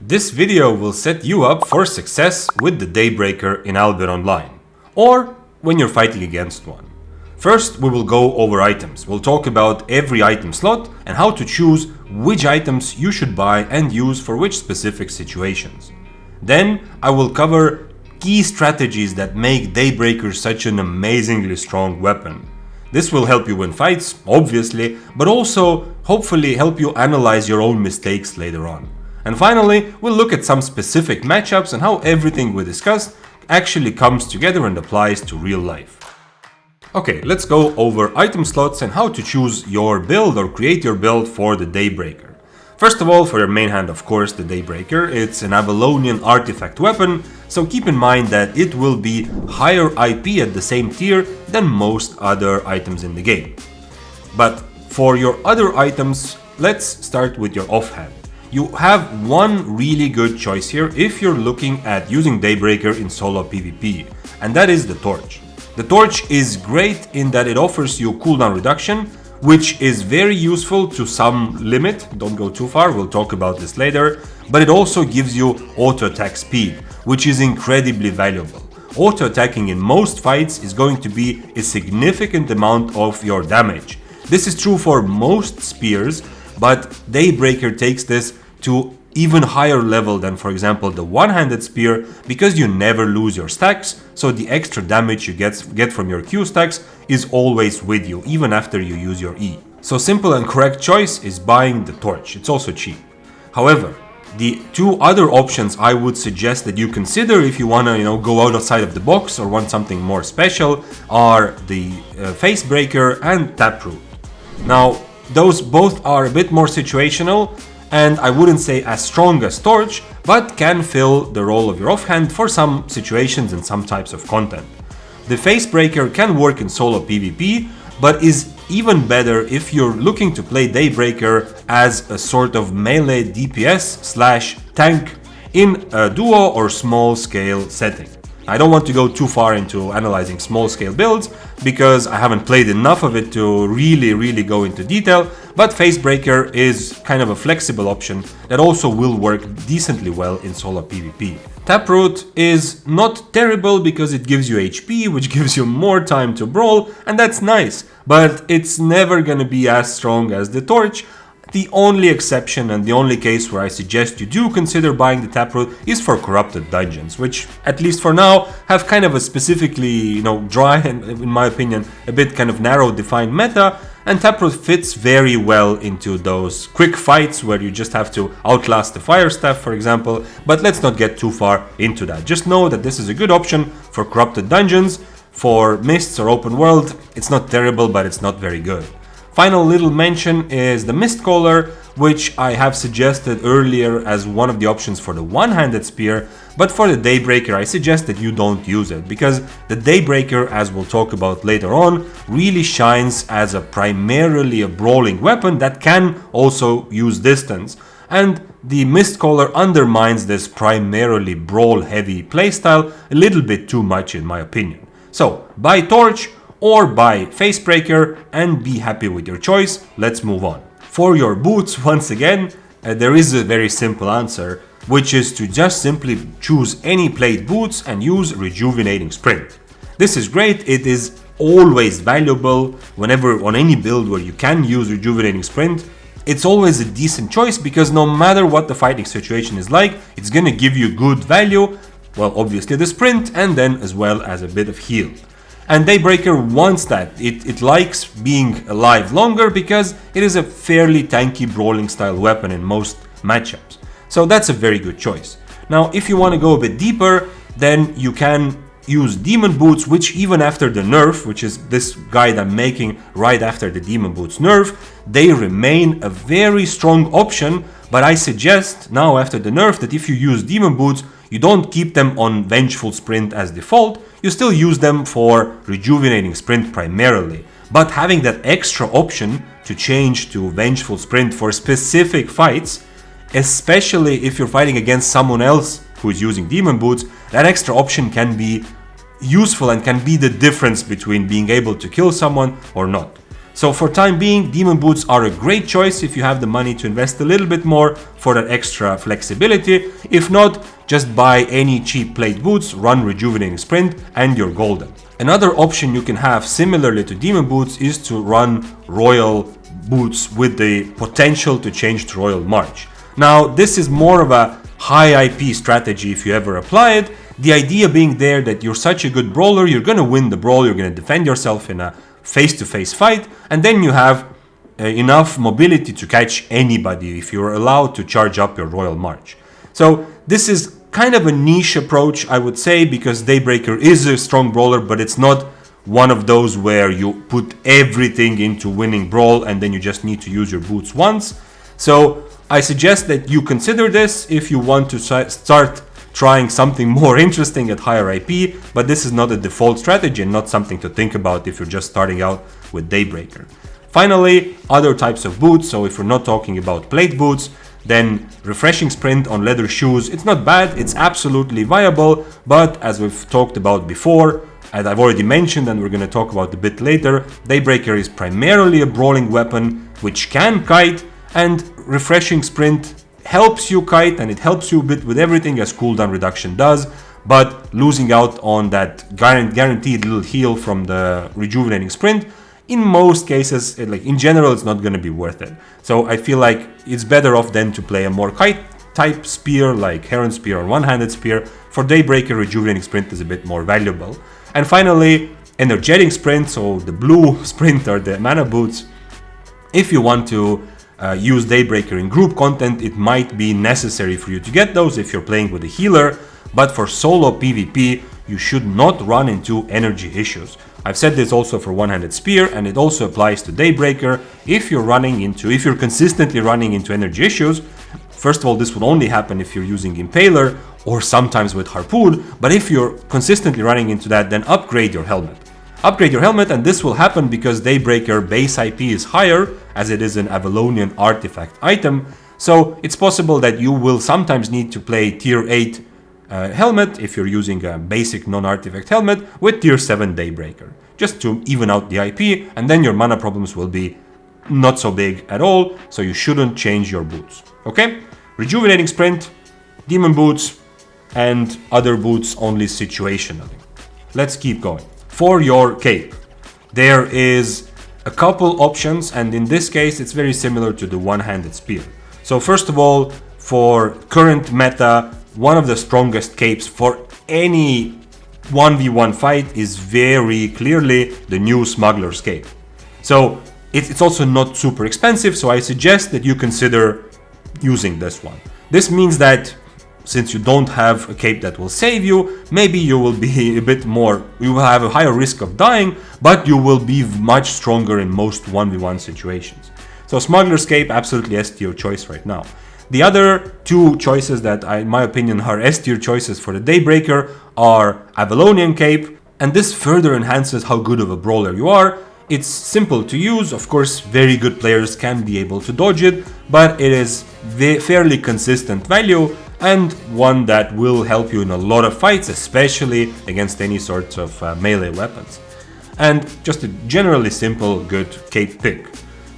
This video will set you up for success with the Daybreaker in Albion Online, or when you're fighting against one. First, we will go over items. We'll talk about every item slot and how to choose which items you should buy and use for which specific situations. Then, I will cover key strategies that make Daybreaker such an amazingly strong weapon. This will help you win fights, obviously, but also hopefully help you analyze your own mistakes later on. And finally, we'll look at some specific matchups and how everything we discussed actually comes together and applies to real life. Okay, let's go over item slots and how to choose your build or create your build for the Daybreaker. First of all, for your main hand, of course, the Daybreaker, it's an Avalonian artifact weapon, so keep in mind that it will be higher IP at the same tier than most other items in the game. But for your other items, let's start with your offhand. You have one really good choice here if you're looking at using Daybreaker in solo PvP, and that is the torch. The torch is great in that it offers you cooldown reduction, which is very useful to some limit. Don't go too far, we'll talk about this later, but it also gives you auto attack speed, which is incredibly valuable. Auto attacking in most fights is going to be a significant amount of your damage. This is true for most spears, but Daybreaker takes this to even higher level than, for example, the one-handed spear, because you never lose your stacks, so the extra damage you get from your Q stacks is always with you, even after you use your E. So simple and correct choice is buying the torch. It's also cheap. However, the two other options I would suggest that you consider if you want to, go outside of the box or want something more special are the Face Breaker and Taproot. Now, those both are a bit more situational, and I wouldn't say as strong as Torch, but can fill the role of your offhand for some situations and some types of content. The Face Breaker can work in solo PvP, but is even better if you're looking to play Daybreaker as a sort of melee DPS/tank in a duo or small scale setting. I don't want to go too far into analyzing small scale builds because I haven't played enough of it to really go into detail, but Face Breaker is kind of a flexible option that also will work decently well in solo PvP. Taproot is not terrible because it gives you HP, which gives you more time to brawl, and that's nice, but it's never gonna be as strong as the Torch. The only exception and the only case where I suggest you do consider buying the Taproot is for corrupted dungeons, which, at least for now, have kind of a specifically, dry and, in my opinion, a bit kind of narrow defined meta, and Taproot fits very well into those quick fights where you just have to outlast the Fire Staff, for example, but let's not get too far into that. Just know that this is a good option for corrupted dungeons. For mists or open world, it's not terrible, but it's not very good. Final little mention is the Mistcaller, which I have suggested earlier as one of the options for the one-handed spear, but for the Daybreaker I suggest that you don't use it, because the Daybreaker, as we'll talk about later on, really shines as primarily a brawling weapon that can also use distance, and the Mistcaller undermines this primarily brawl-heavy playstyle a little bit too much in my opinion. So, buy Torch or buy Face Breaker and be happy with your choice. Let's move on. For your boots, once again, there is a very simple answer, which is to just simply choose any plate boots and use Rejuvenating Sprint. This is great. It is always valuable whenever on any build where you can use Rejuvenating Sprint. It's always a decent choice because no matter what the fighting situation is like, it's gonna give you good value. Well, obviously the sprint, and then as well as a bit of heal. And Daybreaker wants that. It likes being alive longer because it is a fairly tanky brawling style weapon in most matchups. So that's a very good choice. Now, if you want to go a bit deeper, then you can use Demon Boots, which even after the nerf, which is this guide I'm making right after the Demon Boots nerf, they remain a very strong option. But I suggest now after the nerf that if you use Demon Boots, you don't keep them on Vengeful Sprint as default, you still use them for Rejuvenating Sprint primarily. But having that extra option to change to Vengeful Sprint for specific fights, especially if you're fighting against someone else who is using Demon Boots, that extra option can be useful and can be the difference between being able to kill someone or not. So for time being, Demon Boots are a great choice if you have the money to invest a little bit more for that extra flexibility. If not, just buy any cheap plate boots, run Rejuvenating Sprint, and you're golden. Another option you can have similarly to Demon Boots is to run Royal Boots with the potential to change to Royal March. Now, this is more of a high IP strategy if you ever apply it. The idea being there that you're such a good brawler, you're gonna win the brawl, you're gonna defend yourself in a face-to-face fight, and then you have enough mobility to catch anybody if you're allowed to charge up your Royal March. So this is kind of a niche approach, I would say, because Daybreaker is a strong brawler, but it's not one of those where you put everything into winning brawl and then you just need to use your boots once. So I suggest that you consider this if you want to start trying something more interesting at higher IP, but this is not a default strategy and not something to think about if you're just starting out with Daybreaker. Finally, other types of boots. So if we're not talking about plate boots, then Refreshing Sprint on leather shoes, it's not bad, it's absolutely viable, but as we've talked about before, and I've already mentioned and we're going to talk about a bit later, Daybreaker is primarily a brawling weapon which can kite, and Refreshing Sprint helps you kite and it helps you a bit with everything as cooldown reduction does, but losing out on that guaranteed little heal from the Rejuvenating Sprint, in most cases, like in general, it's not going to be worth it. So I feel like it's better off then to play a more kite type spear like Heron Spear or One-Handed Spear. For Daybreaker, Rejuvenating Sprint is a bit more valuable. And finally, Energetic Sprint, so the blue sprint or the mana boots. If you want to use Daybreaker in group content, it might be necessary for you to get those if you're playing with a healer, but for solo PvP, you should not run into energy issues. I've said this also for One-Handed Spear, and it also applies to Daybreaker. If you're consistently running into energy issues, first of all, this will only happen if you're using Impaler or sometimes with Harpoon, but if you're consistently running into that, then upgrade your helmet. Upgrade your helmet, and this will happen because Daybreaker base IP is higher, as it is an Avalonian artifact item, so it's possible that you will sometimes need to play tier 8 helmet if you're using a basic non-artifact helmet with tier 7 Daybreaker, just to even out the IP, and then your mana problems will be not so big at all, so you shouldn't change your boots. Okay? Rejuvenating Sprint, Demon Boots, and other boots only situationally. Let's keep going. For your cape, there is a couple options, and in this case it's very similar to the One-Handed Spear. So first of all, for current meta, one of the strongest capes for any 1v1 fight is very clearly the new Smuggler's Cape. So it's also not super expensive, so I suggest that you consider using this one. This means that since you don't have a cape that will save you, maybe you will be you will have a higher risk of dying, but you will be much stronger in most 1v1 situations. So Smuggler's Cape, absolutely S tier choice right now. The other two choices that in my opinion are S tier choices for the Daybreaker are Avalonian Cape, and this further enhances how good of a brawler you are. It's simple to use, of course very good players can be able to dodge it, but it is fairly consistent value and one that will help you in a lot of fights, especially against any sorts of melee weapons. And just a generally simple, good cape pick.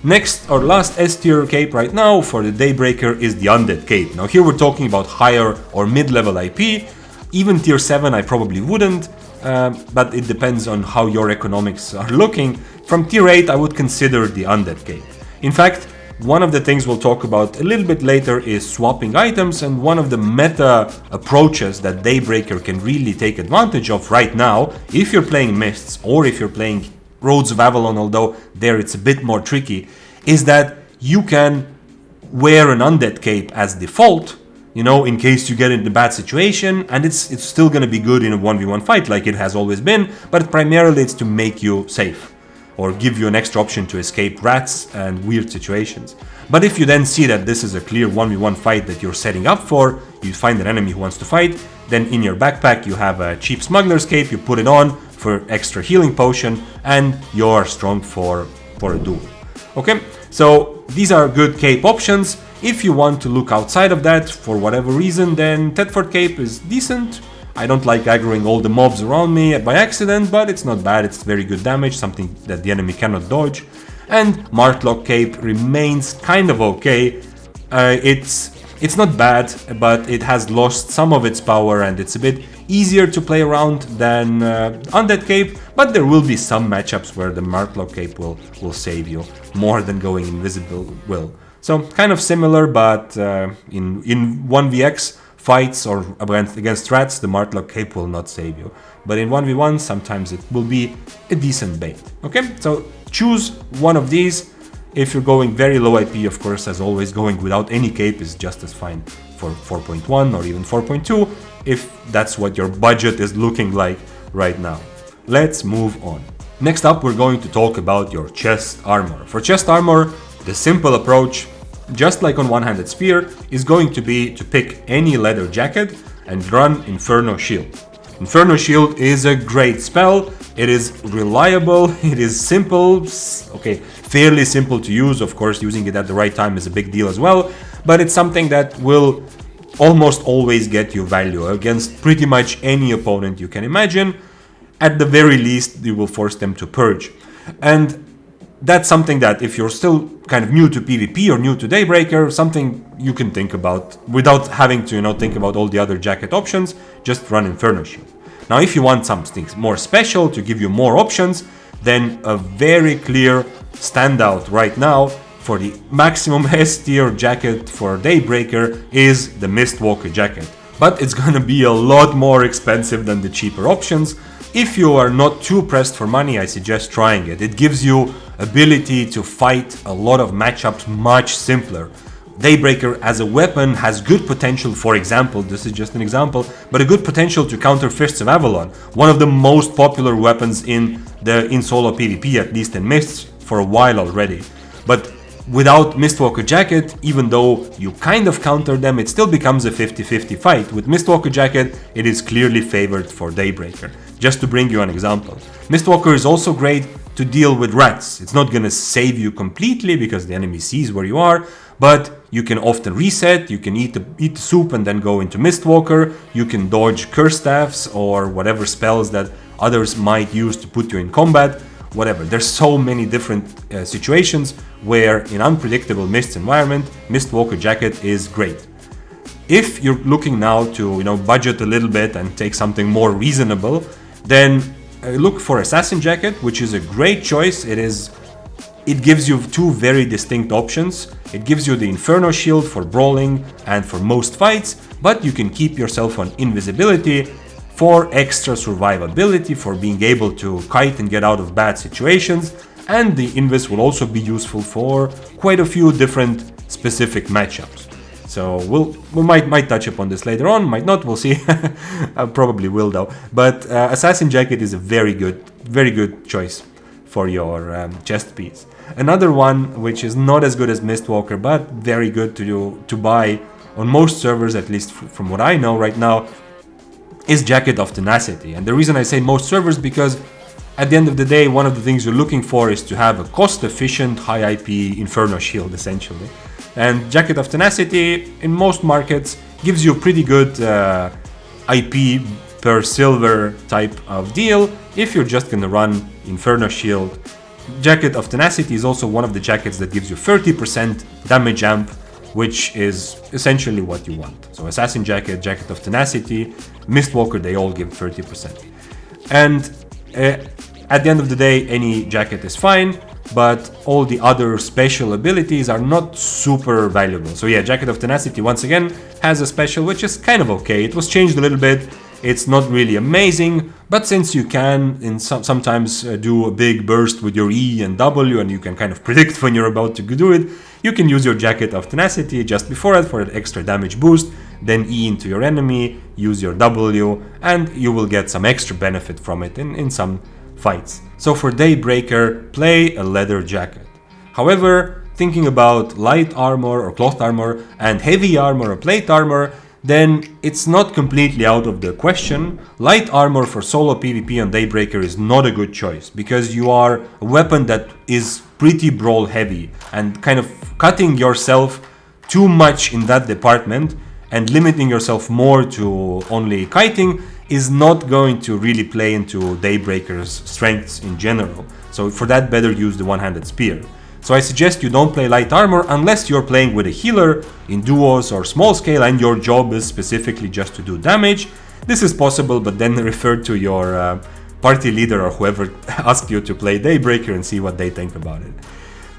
Next, our last S tier cape right now for the Daybreaker is the Undead Cape. Now here we're talking about higher or mid-level IP. Even tier 7 I probably wouldn't, but it depends on how your economics are looking. From tier 8 I would consider the Undead Cape. In fact, one of the things we'll talk about a little bit later is swapping items, and one of the meta approaches that Daybreaker can really take advantage of right now, if you're playing Mists or if you're playing Roads of Avalon, although there it's a bit more tricky, is that you can wear an Undead Cape as default, you know, in case you get in a bad situation, and it's still gonna be good in a 1v1 fight like it has always been, but primarily it's to make you safe, or give you an extra option to escape rats and weird situations. But if you then see that this is a clear 1v1 fight that you're setting up for, you find an enemy who wants to fight, then in your backpack you have a cheap Smuggler's Cape, you put it on for extra healing potion, and you're strong for a duel. Okay, so these are good cape options. If you want to look outside of that for whatever reason, then Thetford Cape is decent. I don't like aggroing all the mobs around me by accident, but it's not bad, it's very good damage, something that the enemy cannot dodge. And Martlock Cape remains kind of okay. It's not bad, but it has lost some of its power and it's a bit easier to play around than Undead Cape, but there will be some matchups where the Martlock Cape will save you more than going invisible will. So kind of similar, but in 1vx fights or against rats, the Martlock Cape will not save you. But in 1v1, sometimes it will be a decent bait. Okay, so choose one of these. If you're going very low IP, of course, as always, going without any cape is just as fine for 4.1 or even 4.2, if that's what your budget is looking like right now. Let's move on. Next up, we're going to talk about your chest armor. For chest armor, the simple approach, just like on One-Handed Spear, is going to be to pick any leather jacket and run Inferno Shield. Inferno Shield is a great spell. It is reliable, it is simple, okay, fairly simple to use. Of course, using it at the right time is a big deal as well, but it's something that will almost always get you value against pretty much any opponent you can imagine. At the very least, you will force them to purge. And that's something that if you're still kind of new to PvP or new to Daybreaker, something you can think about without having to, think about all the other jacket options, just run Inferno Shield. Now, if you want something more special to give you more options, then a very clear standout right now for the maximum S tier jacket for Daybreaker is the Mistwalker jacket. But it's gonna be a lot more expensive than the cheaper options. If you are not too pressed for money, I suggest trying it. It gives you ability to fight a lot of matchups much simpler. Daybreaker as a weapon has good potential, for example, this is just an example, but a good potential to counter Fists of Avalon, one of the most popular weapons in solo PvP, at least in Mists, for a while already. But without Mistwalker Jacket, even though you kind of counter them, it still becomes a 50-50 fight. With Mistwalker Jacket, it is clearly favored for Daybreaker. Just to bring you an example. Mistwalker is also great to deal with rats. It's not gonna save you completely because the enemy sees where you are, but you can often reset, you can eat the soup and then go into Mistwalker, you can dodge Curse Staffs or whatever spells that others might use to put you in combat, whatever. There's so many different situations where in unpredictable Mist environment, Mistwalker Jacket is great. If you're looking now to budget a little bit and take something more reasonable, then look for Assassin Jacket, which is a great choice. It gives you two very distinct options. It gives you the Inferno Shield for brawling and for most fights, but you can keep yourself on invisibility for extra survivability, for being able to kite and get out of bad situations, and the Invis will also be useful for quite a few different specific matchups. So we might touch upon this later on, might not, we'll see. I probably will though. But Assassin Jacket is a very good choice for your chest piece. Another one which is not as good as Mistwalker, but very good to buy on most servers, at least from what I know right now, is Jacket of Tenacity. And the reason I say most servers, because at the end of the day, one of the things you're looking for is to have a cost-efficient, high IP Inferno Shield, essentially. And Jacket of Tenacity, in most markets, gives you a pretty good IP per silver type of deal if you're just gonna run Inferno Shield. Jacket of Tenacity is also one of the jackets that gives you 30% damage amp, which is essentially what you want. So Assassin Jacket, Jacket of Tenacity, Mistwalker, they all give 30%. And at the end of the day, any jacket is fine, but all the other special abilities are not super valuable. So yeah, Jacket of Tenacity once again has a special which is kind of okay. It was changed a little bit. It's not really amazing, but since you can sometimes do a big burst with your E and W, and you can kind of predict when you're about to do it, you can use your Jacket of Tenacity just before it for an extra damage boost, then E into your enemy, use your W, and you will get some extra benefit from it in some fights. So for Daybreaker, play a leather jacket. However, thinking about light armor or cloth armor and heavy armor or plate armor, then it's not completely out of the question. Light armor for solo PvP on Daybreaker is not a good choice, because you are a weapon that is pretty brawl heavy, and kind of cutting yourself too much in that department and limiting yourself more to only kiting is not going to really play into Daybreaker's strengths in general. So for that, better use the One-Handed Spear. So I suggest you don't play light armor unless you're playing with a healer in duos or small scale and your job is specifically just to do damage. This is possible, but then refer to your party leader or whoever asked you to play Daybreaker and see what they think about it.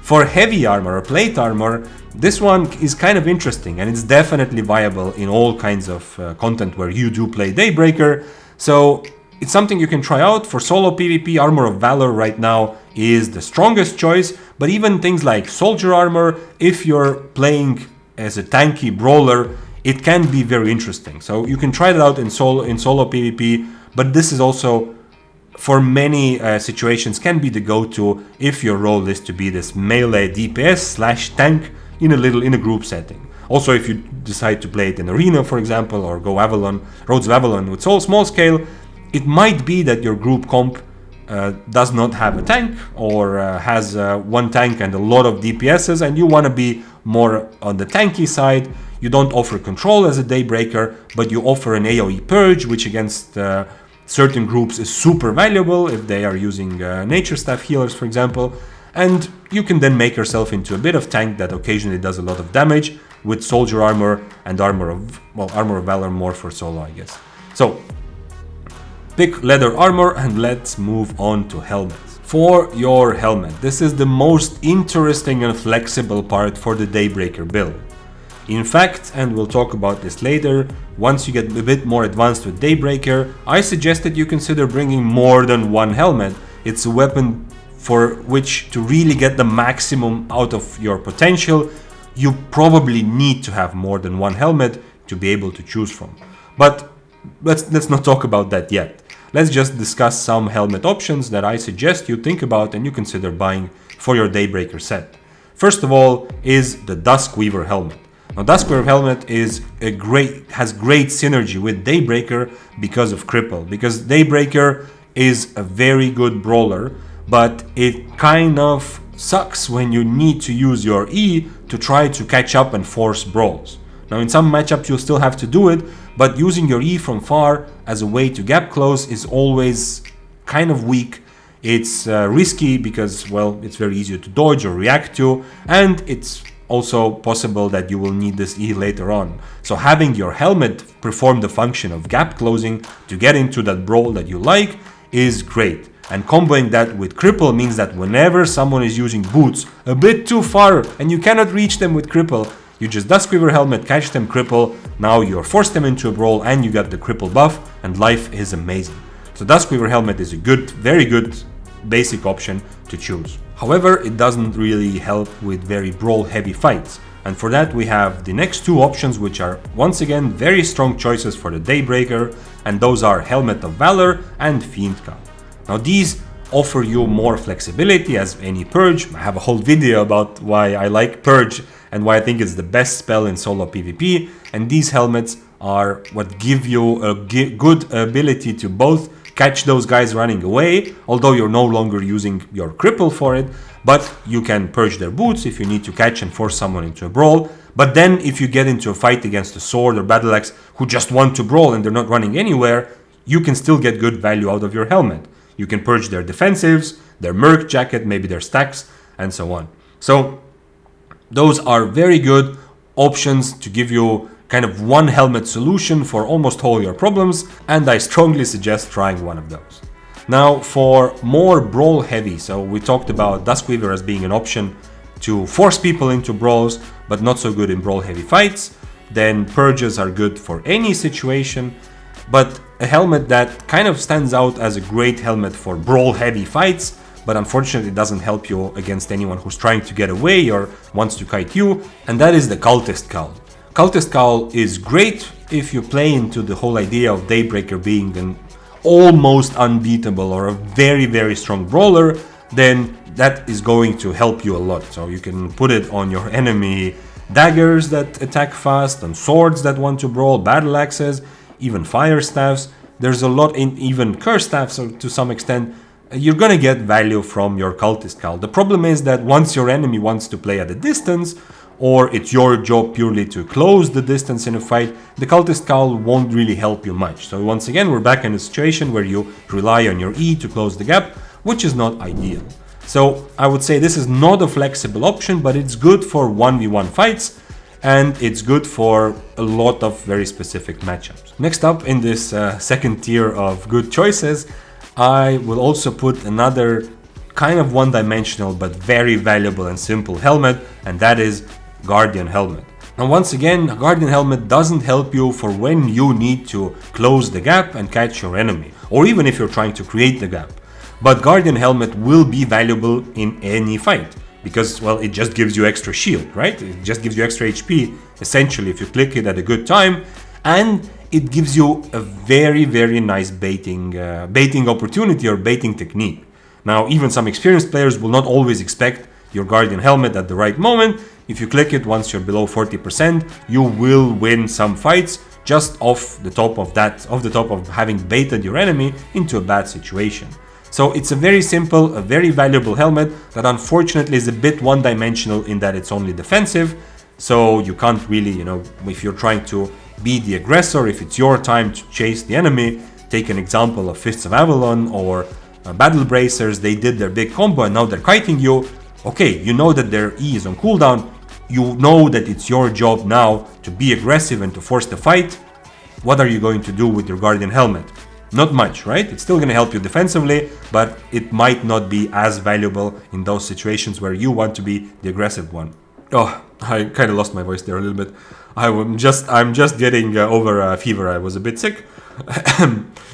For heavy armor or plate armor, this one is kind of interesting and it's definitely viable in all kinds of content where you do play Daybreaker. So it's something you can try out. For solo PvP, Armor of Valor right now is the strongest choice, but even things like Soldier Armor, if you're playing as a tanky brawler, it can be very interesting. So you can try it out in solo PvP, but this is also, for many situations, can be the go-to if your role is to be this melee DPS / tank in a group setting. Also, if you decide to play it in Arena, for example, or go Roads of Avalon with small scale, it might be that your group comp does not have a tank or has one tank and a lot of DPSs, and you want to be more on the tanky side. You don't offer control as a Daybreaker, but you offer an AoE purge, which against certain groups is super valuable if they are using nature staff healers, for example. And you can then make yourself into a bit of tank that occasionally does a lot of damage with Soldier Armor and Armor of Valor more for solo, I guess. So pick leather armor and let's move on to helmets. For your helmet, this is the most interesting and flexible part for the Daybreaker build. In fact, and we'll talk about this later, once you get a bit more advanced with Daybreaker, I suggest that you consider bringing more than one helmet. It's a weapon for which to really get the maximum out of your potential, you probably need to have more than one helmet to be able to choose from. But let's not talk about that yet. Let's just discuss some helmet options that I suggest you think about and you consider buying for your Daybreaker set. First of all is the Duskweaver helmet. Now, Duskweaver helmet has great synergy with Daybreaker because of Cripple. Because Daybreaker is a very good brawler, but it kind of sucks when you need to use your E to try to catch up and force brawls. Now, in some matchups you'll still have to do it, but using your E from far as a way to gap close is always kind of weak. It's risky because, well, it's very easy to dodge or react to, and it's also possible that you will need this E later on. So having your helmet perform the function of gap closing to get into that brawl that you like is great. And comboing that with Cripple means that whenever someone is using boots a bit too far and you cannot reach them with Cripple, you just Duskweaver helmet, catch them Cripple, now you're forced them into a brawl and you got the Cripple buff and life is amazing. So Duskweaver helmet is a very good basic option to choose. However, it doesn't really help with very brawl heavy fights. And for that we have the next two options, which are once again very strong choices for the Daybreaker, and those are Helmet of Valor and Fiend Cowl. Now these offer you more flexibility as any purge. I have a whole video about why I like purge and why I think it's the best spell in solo PvP, and these helmets are what give you a good ability to both catch those guys running away, although you're no longer using your Cripple for it, but you can purge their boots if you need to catch and force someone into a brawl. But then if you get into a fight against a sword or battle axe who just want to brawl and they're not running anywhere, you can still get good value out of your helmet. You can purge their defensives, their merc jacket, maybe their stacks, and so on. So those are very good options to give you kind of one helmet solution for almost all your problems, and I strongly suggest trying one of those. Now for more brawl heavy, so we talked about Duskweaver as being an option to force people into brawls, but not so good in brawl heavy fights. Then purges are good for any situation, but a helmet that kind of stands out as a great helmet for brawl heavy fights, but unfortunately doesn't help you against anyone who's trying to get away or wants to kite you, and that is the Cultist Cowl. Cultist Cowl is great if you play into the whole idea of Daybreaker being an almost unbeatable or a very strong brawler, then that is going to help you a lot. So you can put it on your enemy daggers that attack fast, on swords that want to brawl, battle axes, even fire staffs. There's a lot in even curse staffs, so to some extent you're gonna get value from your Cultist Cowl. The problem is that once your enemy wants to play at a distance, or it's your job purely to close the distance in a fight, the Cultist Cowl won't really help you much. So once again, we're back in a situation where you rely on your E to close the gap, which is not ideal. So I would say this is not a flexible option, but it's good for 1v1 fights, and it's good for a lot of very specific matchups. Next up in this second tier of good choices, I will also put another kind of one-dimensional but very valuable and simple helmet, and that is Guardian helmet. Now once again, a Guardian helmet doesn't help you for when you need to close the gap and catch your enemy, or even if you're trying to create the gap. But Guardian helmet will be valuable in any fight, because, well, it just gives you extra shield, right? It just gives you extra HP, essentially, if you click it at a good time, and it gives you a very, very nice baiting opportunity or baiting technique. Now, even some experienced players will not always expect your Guardian helmet at the right moment. If you click it once you're below 40%, you will win some fights just off the top of having baited your enemy into a bad situation. So it's a very simple, a very valuable helmet that unfortunately is a bit one-dimensional in that it's only defensive. So you can't really, if you're trying to be the aggressor, if it's your time to chase the enemy, take an example of Fists of Avalon or Battle Bracers. They did their big combo and now they're kiting you. Okay, you know that their E is on cooldown. You know that it's your job now to be aggressive and to force the fight. What are you going to do with your Guardian helmet? Not much, right? It's still going to help you defensively, but it might not be as valuable in those situations where you want to be the aggressive one. Oh, I kind of lost my voice there a little bit. I'm just getting over a fever. I was a bit sick.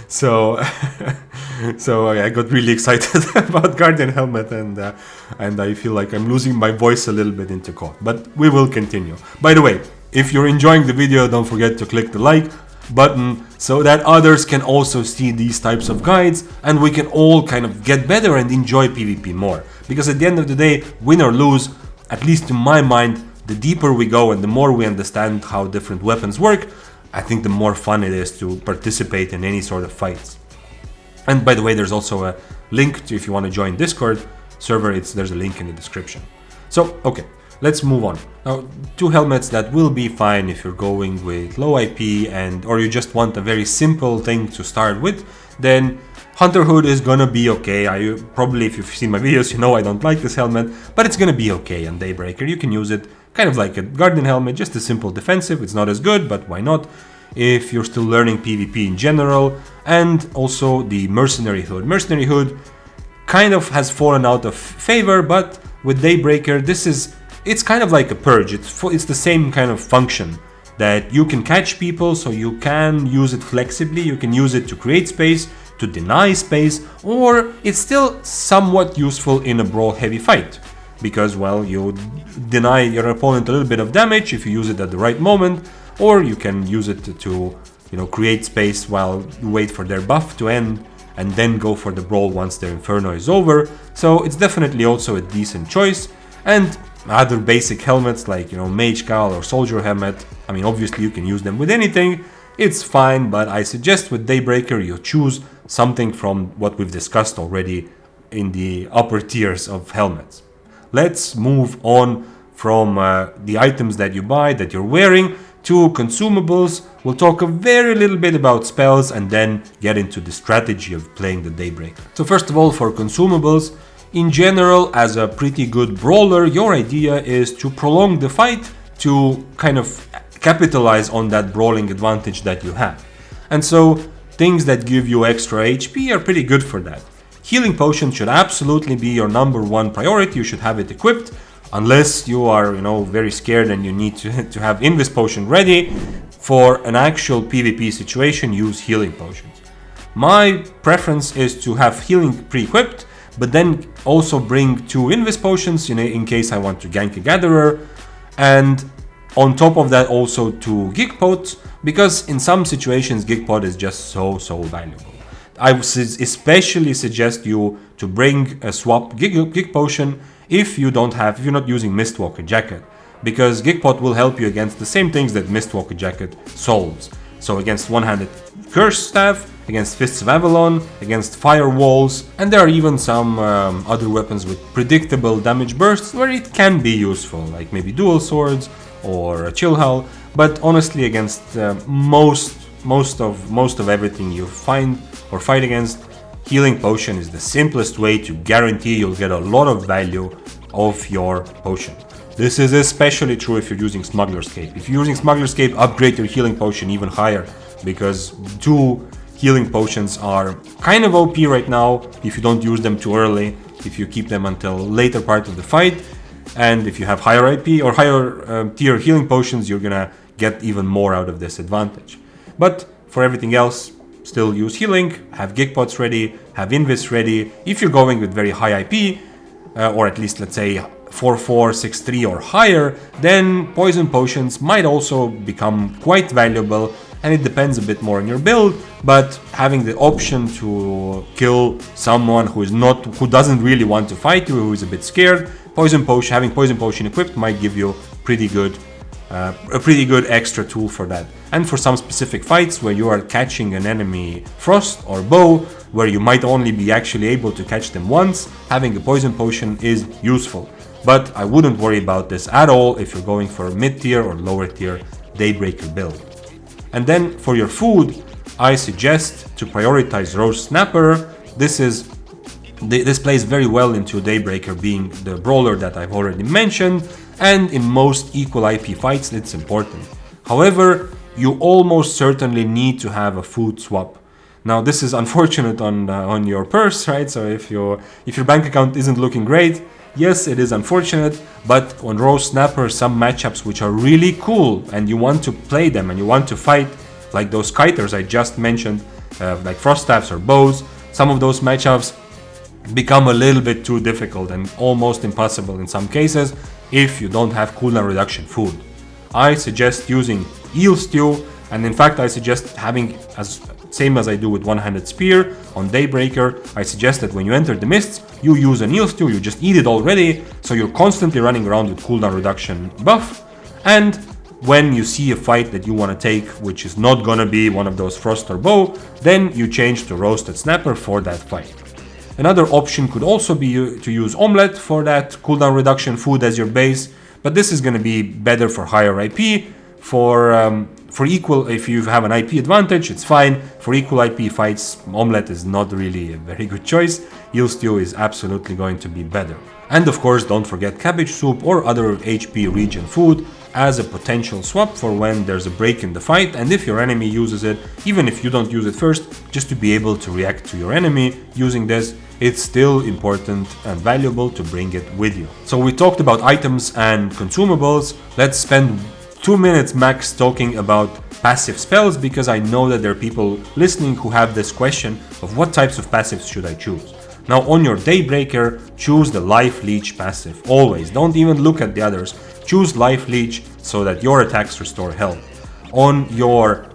So I got really excited about Guardian helmet, and I feel like I'm losing my voice a little bit into cough. But we will continue. By the way, if you're enjoying the video, don't forget to click the like button so that others can also see these types of guides, and we can all kind of get better and enjoy PvP more. Because at the end of the day, win or lose, at least in my mind, the deeper we go and the more we understand how different weapons work, I think the more fun it is to participate in any sort of fights. And by the way, there's also a link to, if you want to join Discord server, there's a link in the description. So, okay, let's move on. Now, two helmets that will be fine if you're going with low IP or you just want a very simple thing to start with, then Hunter Hood is gonna be okay. Probably, if you've seen my videos, you know I don't like this helmet, but it's gonna be okay on Daybreaker. You can use it kind of like a Guardian helmet, just a simple defensive. It's not as good, but why not? If you're still learning PvP in general, and also the Mercenary Hood. Mercenary Hood kind of has fallen out of favor, but with Daybreaker, it's kind of like a purge. It's the same kind of function that you can catch people, so you can use it flexibly. You can use it to create space, to deny space, or it's still somewhat useful in a brawl heavy fight. Because, well, you deny your opponent a little bit of damage if you use it at the right moment, or you can use it to create space while you wait for their buff to end, and then go for the brawl once their Inferno is over. So it's definitely also a decent choice. And other basic helmets like, Mage Cowl or Soldier Helmet, I mean, obviously you can use them with anything, it's fine, but I suggest with Daybreaker you choose something from what we've discussed already in the upper tiers of helmets. Let's move on from the items that you buy, that you're wearing, to consumables. We'll talk a very little bit about spells and then get into the strategy of playing the Daybreaker. So first of all, for consumables, in general, as a pretty good brawler, your idea is to prolong the fight to kind of capitalize on that brawling advantage that you have. And so things that give you extra HP are pretty good for that. Healing potion should absolutely be your number one priority. You should have it equipped, unless you are, very scared and you need to have Invis potion ready. For an actual PvP situation, use healing potions. My preference is to have healing pre-equipped, but then also bring 2 Invis potions in case I want to gank a Gatherer, and on top of that also 2 Geek Pots, because in some situations Geek Pot is just so valuable. I would especially suggest you to bring a swap Geek Potion if you're not using Mistwalker Jacket, because Geek Pot will help you against the same things that Mistwalker Jacket solves. So against one-handed Curse Staff, against Fists of Avalon, against Firewalls, and there are even some other weapons with predictable damage bursts where it can be useful, like maybe Dual Swords or a Chill Hull, but honestly against most of everything you find or fight against, healing potion is the simplest way to guarantee you'll get a lot of value of your potion. This is especially true if you're using Smuggler's Cape. If you're using Smuggler's Cape, upgrade your healing potion even higher, because 2 healing potions are kind of OP right now if you don't use them too early, if you keep them until later part of the fight, and if you have higher IP or higher tier healing potions, you're gonna get even more out of this advantage. But for everything else, still use healing, have gig pots ready, have invis ready. If you're going with very high IP, or at least let's say 4-4, 6-3 or higher, then poison potions might also become quite valuable, and it depends a bit more on your build, but having the option to kill someone who doesn't really want to fight you, who is a bit scared, having poison potion equipped might give you a pretty good extra tool for that. And for some specific fights where you are catching an enemy frost or bow, where you might only be actually able to catch them once, having a poison potion is useful. But I wouldn't worry about this at all if you're going for a mid-tier or lower tier Daybreaker build. And then for your food, I suggest to prioritize Roast Snapper. This plays very well into Daybreaker being the brawler that I've already mentioned, and in most equal IP fights it's important. However, you almost certainly need to have a food swap. Now this is unfortunate on your purse, right? So if your bank account isn't looking great, yes, it is unfortunate, but on Roast Snapper, some matchups which are really cool and you want to play them and you want to fight, like those kiters I just mentioned, like frost staffs or bows, some of those matchups become a little bit too difficult and almost impossible in some cases if you don't have cooldown reduction food. I suggest using Eel Stew, and in fact I suggest having, same as I do with One-Handed Spear on Daybreaker, I suggest that when you enter the mists, you use an Eel Stew, you just eat it already, so you're constantly running around with cooldown reduction buff, and when you see a fight that you want to take, which is not gonna be one of those frost or bow, then you change to Roasted Snapper for that fight. Another option could also be to use Omelette for that cooldown reduction food as your base, but this is going to be better for higher IP. For equal, if you have an IP advantage, it's fine. For equal IP fights, Omelette is not really a very good choice. Eel Stew is absolutely going to be better. And of course, don't forget cabbage soup or other HP regen food as a potential swap for when there's a break in the fight, and if your enemy uses it, even if you don't use it first, just to be able to react to your enemy using this, it's still important and valuable to bring it with you. So we talked about items and consumables. Let's spend 2 minutes max talking about passive spells, because I know that there are people listening who have this question of what types of passives should I choose. Now on your Daybreaker, choose the Life Leech passive, always. Don't even look at the others. Choose Life Leech so that your attacks restore health. On your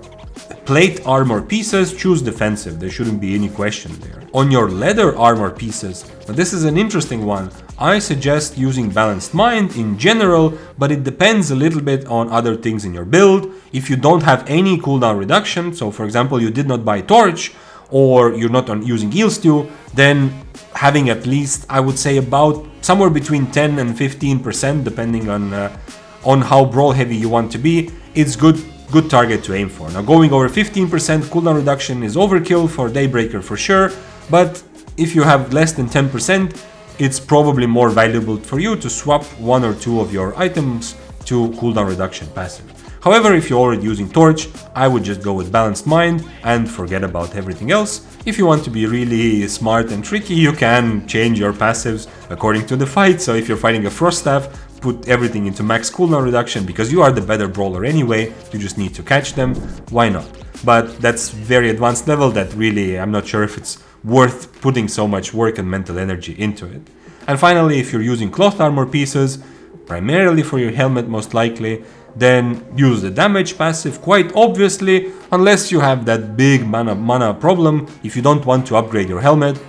plate armor pieces, choose defensive. There shouldn't be any question there. On your leather armor pieces, now this is an interesting one. I suggest using Balanced Mind in general, but it depends a little bit on other things in your build. If you don't have any cooldown reduction, so for example you did not buy Torch, or you're not using Eel Stew, then having at least, I would say, about somewhere between 10 and 15%, depending on how brawl heavy you want to be, it's good target to aim for. Now going over 15% cooldown reduction is overkill for Daybreaker for sure, but if you have less than 10%, it's probably more valuable for you to swap 1 or 2 of your items to cooldown reduction passive. However, if you're already using Torch, I would just go with Balanced Mind and forget about everything else. If you want to be really smart and tricky, you can change your passives according to the fight. So if you're fighting a Frost Staff, put everything into max cooldown reduction, because you are the better brawler anyway, you just need to catch them, why not? But that's very advanced level that really, I'm not sure if it's worth putting so much work and mental energy into it. And finally, if you're using cloth armor pieces, primarily for your helmet most likely, then use the damage passive quite obviously, unless you have that big mana problem. If you don't want to upgrade your helmet,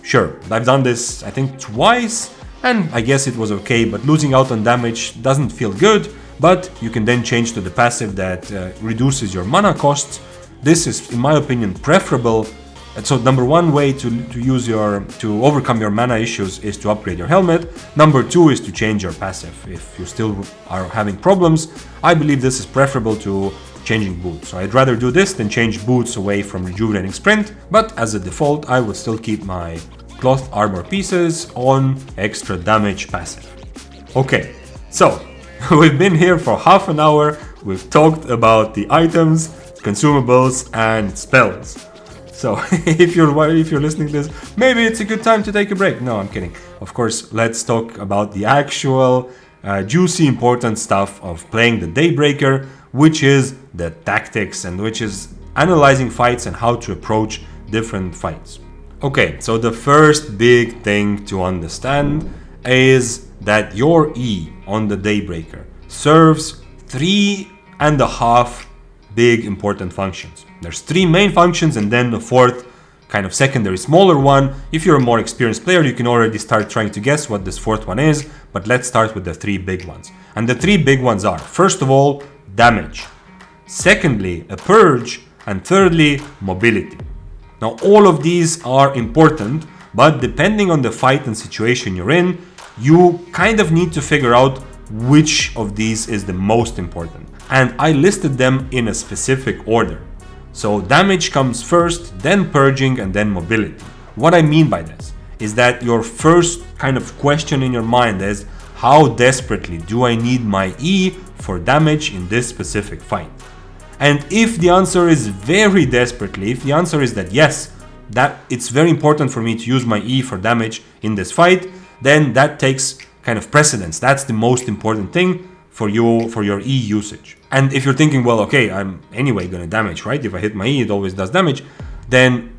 sure, I've done this I think twice, and I guess it was okay, but losing out on damage doesn't feel good, but you can then change to the passive that reduces your mana costs. This is, in my opinion, preferable. And so number one way to overcome your mana issues is to upgrade your helmet. Number two is to change your passive. If you still are having problems, I believe this is preferable to changing boots. So I'd rather do this than change boots away from rejuvenating sprint, but as a default I would still keep my cloth armor pieces on extra damage passive. Okay, so we've been here for half an hour, we've talked about the items, consumables and spells. So if you're listening to this, maybe it's a good time to take a break. No, I'm kidding. Of course, let's talk about the actual juicy important stuff of playing the Daybreaker, which is the tactics and which is analyzing fights and how to approach different fights. Okay, so the first big thing to understand is that your E on the Daybreaker serves 3.5 big important functions. There's 3 main functions and then the 4th kind of secondary smaller one. If you're a more experienced player, you can already start trying to guess what this 4th one is, but let's start with the 3 big ones. And the 3 big ones are, first of all, damage. Secondly, a purge, and thirdly, mobility. Now, all of these are important, but depending on the fight and situation you're in, you kind of need to figure out which of these is the most important. And I listed them in a specific order. So damage comes first, then purging, and then mobility. What I mean by this is that your first kind of question in your mind is, how desperately do I need my E for damage in this specific fight? And if the answer is very desperately, if the answer is that yes, that it's very important for me to use my E for damage in this fight, then that takes kind of precedence. That's the most important thing for you, for your E usage. And if you're thinking, well, okay, I'm anyway gonna damage, right? If I hit my E, it always does damage. Then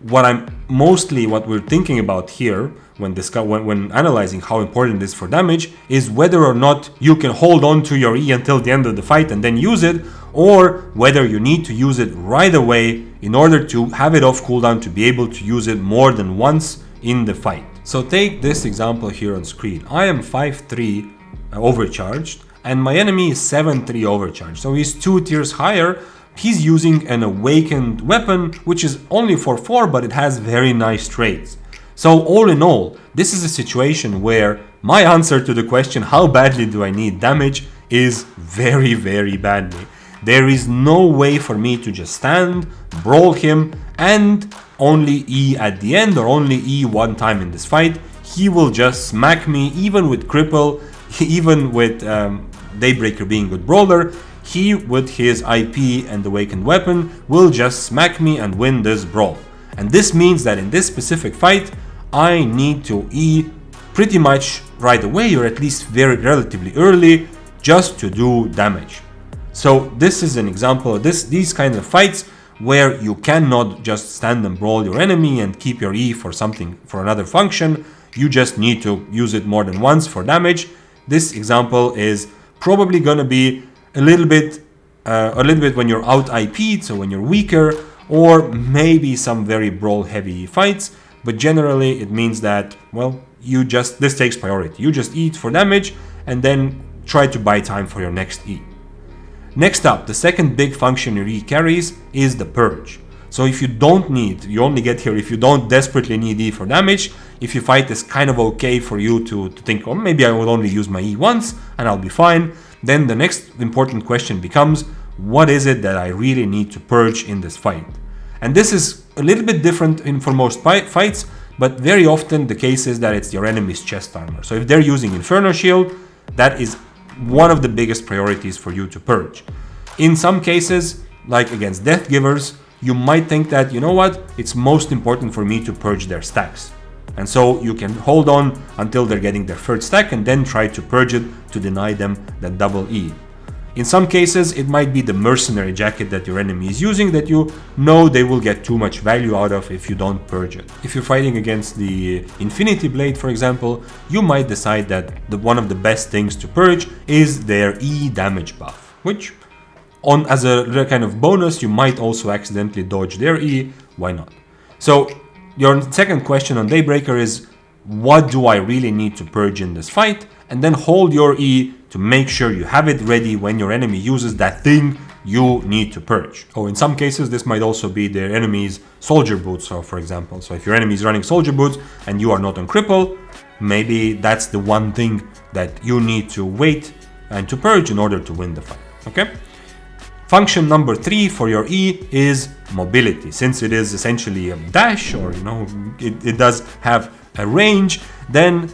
what we're thinking about here when analyzing how important it is for damage is whether or not you can hold on to your E until the end of the fight and then use it, or whether you need to use it right away in order to have it off cooldown to be able to use it more than once in the fight. So take this example here on screen. I am 5-3 overcharged and my enemy is 7-3 overcharged. So he's 2 tiers higher. He's using an awakened weapon, which is only for 4, but it has very nice traits. So all in all, this is a situation where my answer to the question, how badly do I need damage, is very, very badly. There is no way for me to just stand, brawl him, and only E at the end or only E one time in this fight. He will just smack me, even with cripple, even with Daybreaker being a good brawler. He, with his IP and awakened weapon, will just smack me and win this brawl. And this means that in this specific fight, I need to E pretty much right away, or at least very relatively early, just to do damage. So this is an example of these kind of fights where you cannot just stand and brawl your enemy and keep your E for another function. You just need to use it more than once for damage. This example is probably gonna be a little bit when you're out IP'd, so when you're weaker, or maybe some very brawl heavy fights. But generally it means that, well, this takes priority. You just eat for damage and then try to buy time for your next E. Next up, the second big function your E carries is the purge. So if you only get here if you don't desperately need E for damage. If your fight is kind of okay for you to think, oh, maybe I will only use my E once and I'll be fine. Then the next important question becomes, what is it that I really need to purge in this fight? And this is a little bit different for most fights, but very often the case is that it's your enemy's chest armor. So if they're using Inferno Shield, that is one of the biggest priorities for you to purge. In some cases, like against Death Givers, you might think that, you know what, it's most important for me to purge their stacks. And so you can hold on until they're getting their 3rd stack and then try to purge it to deny them that double E. In some cases, it might be the mercenary jacket that your enemy is using that you know they will get too much value out of if you don't purge it. If you're fighting against the Infinity Blade, for example, you might decide that one of the best things to purge is their E damage buff, which as a kind of bonus, you might also accidentally dodge their E. Why not? So your second question on Daybreaker is, what do I really need to purge in this fight? And then hold your E to make sure you have it ready when your enemy uses that thing you need to purge. Or in some cases, this might also be their enemy's soldier boots, so for example. So if your enemy is running soldier boots and you are not on cripple, maybe that's the one thing that you need to wait and to purge in order to win the fight, okay? Function number 3 for your E is mobility. Since it is essentially a dash, or it does have a range, then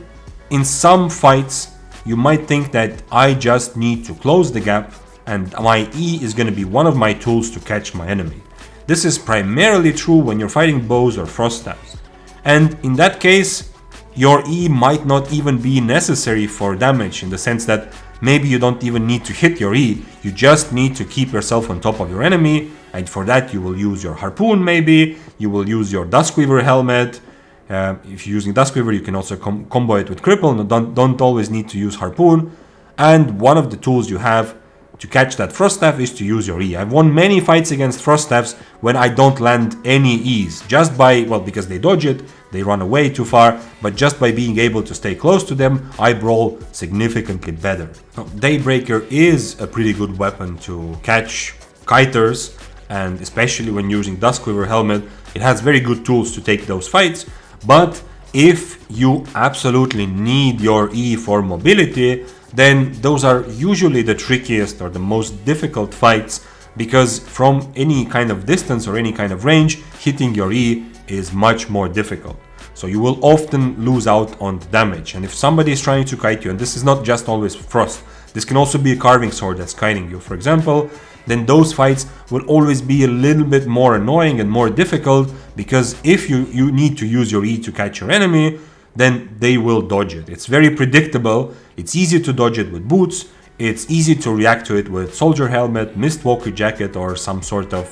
in some fights you might think that I just need to close the gap and my E is going to be one of my tools to catch my enemy. This is primarily true when you're fighting bows or frost staffs. And in that case, your E might not even be necessary for damage, in the sense that maybe you don't even need to hit your E, you just need to keep yourself on top of your enemy, and for that you will use your harpoon maybe, you will use your Duskweaver helmet. If you're using Duskweaver, you can also combo it with cripple, and don't always need to use harpoon. And one of the tools you have to catch that frost staff is to use your E. I've won many fights against frost staffs when I don't land any E's, just by, well, because they dodge it, they run away too far, but just by being able to stay close to them, I brawl significantly better. Now, Daybreaker is a pretty good weapon to catch kiters, and especially when using Duskweaver helmet, it has very good tools to take those fights. But if you absolutely need your E for mobility, then those are usually the trickiest or the most difficult fights, because from any kind of distance or any kind of range, hitting your E is much more difficult. So you will often lose out on the damage. And if somebody is trying to kite you, and this is not just always frost, this can also be a carving sword that's kiting you, for example, then those fights will always be a little bit more annoying and more difficult, because if you need to use your E to catch your enemy, then they will dodge it. It's very predictable, it's easy to dodge it with boots, it's easy to react to it with soldier helmet, Mistwalker jacket, or some sort of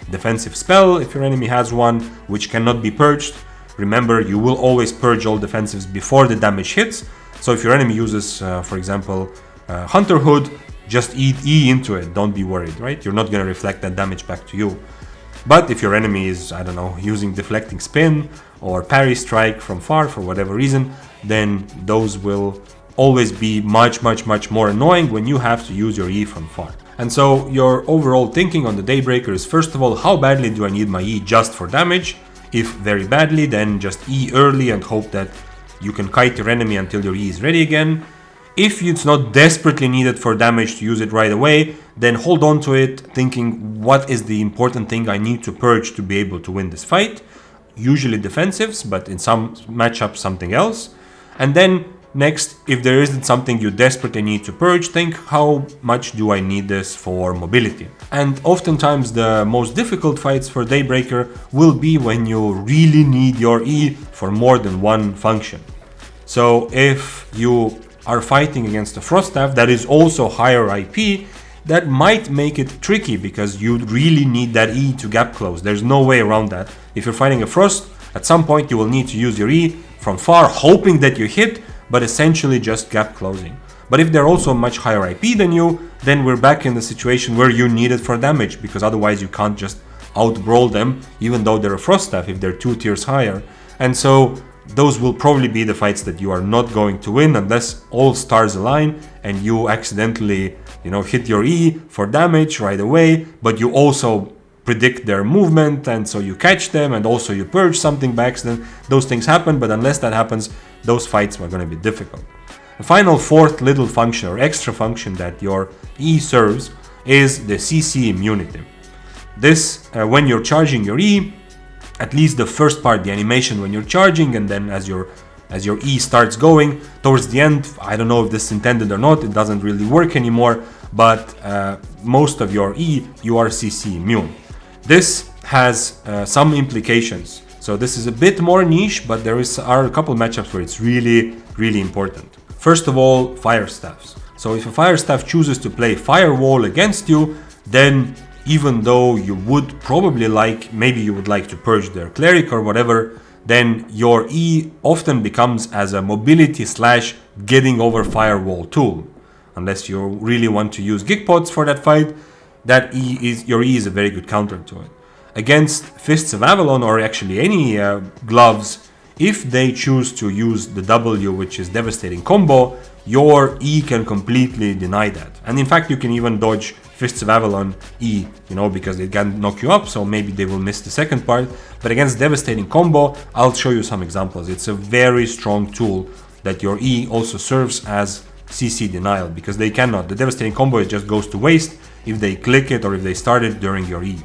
defensive spell if your enemy has one, which cannot be purged. Remember, you will always purge all defensives before the damage hits. So if your enemy uses, for example, Hunter Hood, just eat E into it, don't be worried, right? You're not going to reflect that damage back to you. But if your enemy is, I don't know, using Deflecting Spin or Parry Strike from far for whatever reason, then those will always be much more annoying when you have to use your E from far. And so your overall thinking on the Daybreaker is, first of all, how badly do I need my E just for damage? If very badly, then just E early and hope that you can kite your enemy until your E is ready again. If it's not desperately needed for damage to use it right away, then hold on to it, thinking what is the important thing I need to purge to be able to win this fight. Usually defensives, but in some matchups something else. And then next, if there isn't something you desperately need to purge, think how much do I need this for mobility. And oftentimes the most difficult fights for Daybreaker will be when you really need your E for more than one function. So if you are fighting against a frost staff that is also higher IP, that might make it tricky, because you really need that E to gap close. There's no way around that. If you're fighting a frost, at some point you will need to use your E from far, hoping that you hit, but essentially just gap closing. But if they're also much higher IP than you, then we're back in the situation where you need it for damage, because otherwise you can't just out-brawl them, even though they're a frost staff, if they're 2 tiers higher. And so those will probably be the fights that you are not going to win unless all stars align and you accidentally, hit your E for damage right away, but you also predict their movement, and so you catch them, and also you purge something by accident. Those things happen, but unless that happens, those fights are going to be difficult. The final fourth little function or extra function that your E serves is the CC immunity. This, when you're charging your E, at least the first part, the animation when you're charging, and then as your E starts going towards the end, I don't know if this is intended or not, it doesn't really work anymore, but most of your E, you are CC immune. This has some implications. So this is a bit more niche, but there are a couple matchups where it's really important. First of all, fire staffs. So if a fire staff chooses to play firewall against you, then even though you would probably maybe you would like to purge their cleric or whatever, then your E often becomes as a mobility / getting over firewall tool. Unless you really want to use gig pots for that fight, your E is a very good counter to it. Against Fists of Avalon, or actually any gloves, if they choose to use the W, which is devastating combo, your E can completely deny that. And in fact, you can even dodge Fists of Avalon E, because it can knock you up, so maybe they will miss the second part. But against devastating combo, I'll show you some examples. It's a very strong tool that your E also serves as CC denial, because they cannot. The devastating combo, it just goes to waste if they click it or if they start it during your E.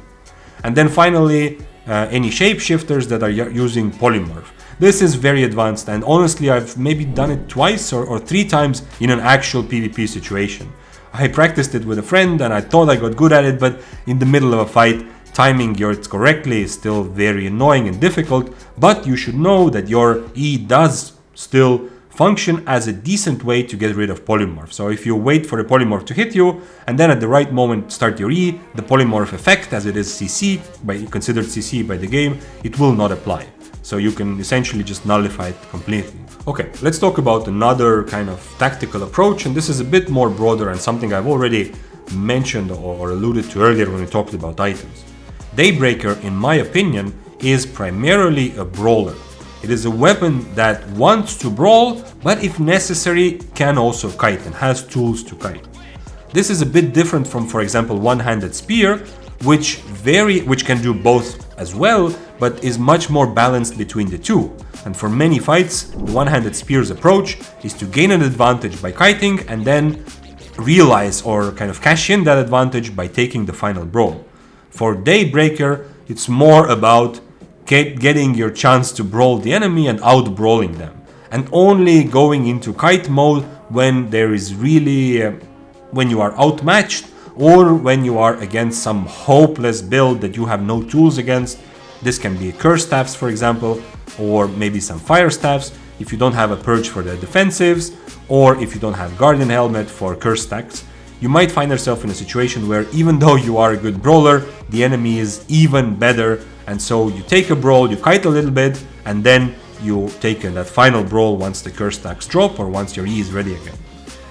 And then finally, any shapeshifters that are using polymorph. This is very advanced, and honestly I've maybe done it twice or 3 times in an actual PvP situation. I practiced it with a friend and I thought I got good at it, but in the middle of a fight, timing it correctly is still very annoying and difficult. But you should know that your E does still function as a decent way to get rid of polymorph. So if you wait for the polymorph to hit you and then at the right moment start your E, the polymorph effect, as it is CC, considered CC by the game, it will not apply. So you can essentially just nullify it completely. Okay, let's talk about another kind of tactical approach, and this is a bit more broader and something I've already mentioned or alluded to earlier when we talked about items. Daybreaker, in my opinion, is primarily a brawler. It is a weapon that wants to brawl, but if necessary can also kite and has tools to kite. This is a bit different from, for example, one-handed spear, which can do both as well, but is much more balanced between the two. And for many fights, the one-handed spear's approach is to gain an advantage by kiting and then realize or kind of cash in that advantage by taking the final brawl. For Daybreaker, it's more about getting your chance to brawl the enemy and out-brawling them, and only going into kite mode when there is really when you are outmatched or when you are against some hopeless build that you have no tools against. This can be curse staffs, for example, or maybe some fire staffs if you don't have a purge for the defensives, or if you don't have guardian helmet for curse stacks. You might find yourself in a situation where even though you are a good brawler, the enemy is even better, and so you take a brawl, you kite a little bit, and then you take that final brawl once the curse stacks drop or once your E is ready again.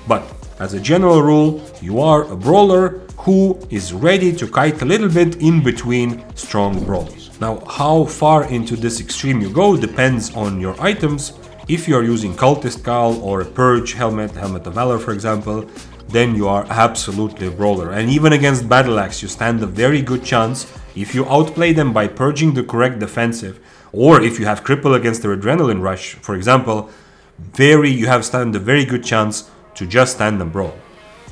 But as a general rule, you are a brawler who is ready to kite a little bit in between strong brawls. Now, how far into this extreme you go depends on your items. If you are using Cultist Cowl or a Purge helmet, Helmet of Valor for example, then you are absolutely a brawler. And even against Battle Axe, you stand a very good chance if you outplay them by purging the correct defensive, or if you have Cripple against their Adrenaline Rush, for example, you have stand a very good chance to just stand and brawl.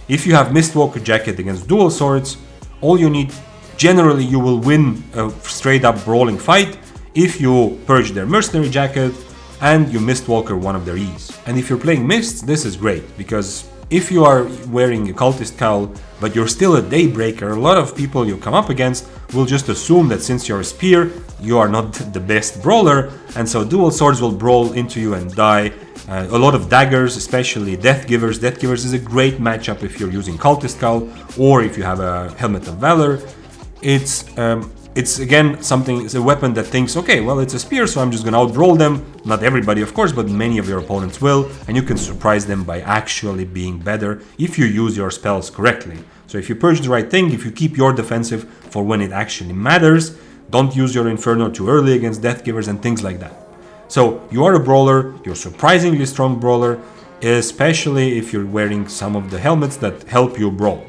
If you have Mistwalker Jacket against Dual Swords, all you need, generally you will win a straight up brawling fight if you purge their Mercenary Jacket and you Mistwalker one of their E's. And if you're playing Mists, this is great, because if you are wearing a Cultist Cowl but you're still a Daybreaker, a lot of people you come up against will just assume that since you're a Spear, you are not the best brawler, and so Dual Swords will brawl into you and die. A lot of daggers, especially Death Givers. Death Givers is a great matchup if you're using Cultist Cowl or if you have a Helmet of Valor. It's again something, it's a weapon that thinks, okay, well, it's a spear, so I'm just gonna out-brawl them. Not everybody, of course, but many of your opponents will, and you can surprise them by actually being better if you use your spells correctly. So if you purge the right thing, if you keep your defensive for when it actually matters, don't use your Inferno too early against Death Givers and things like that. So you are a brawler, you're a surprisingly strong brawler, especially if you're wearing some of the helmets that help you brawl.